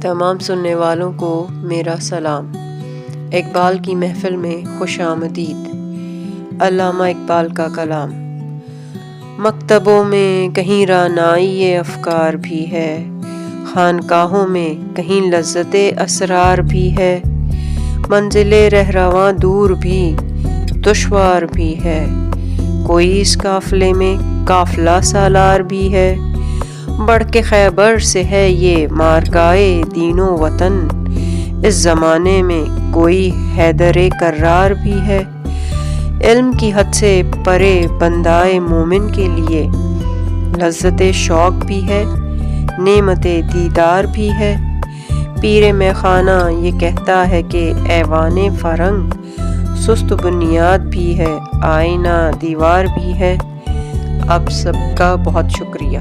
تمام سننے والوں کو میرا سلام۔ اقبال کی محفل میں خوش آمدید۔ علامہ اقبال کا کلام۔ مکتبوں میں کہیں رعنائی افکار بھی ہے، خانقاہوں میں کہیں لذت اسرار بھی ہے، منزل رہرواں دور بھی دشوار بھی ہے، کوئی اس قافلے میں قافلہ سالار بھی ہے، بڑھ کے خیبر سے ہے یہ مارکائے دین و وطن، اس زمانے میں کوئی حیدر کرار بھی ہے، علم کی حد سے پرے بندائے مومن کے لیے لذت شوق بھی ہے، نعمت دیدار بھی ہے، پیر میخانہ یہ کہتا ہے کہ ایوان فرنگ سست بنیاد بھی ہے، آئینہ دیوار بھی ہے۔ آپ سب کا بہت شکریہ۔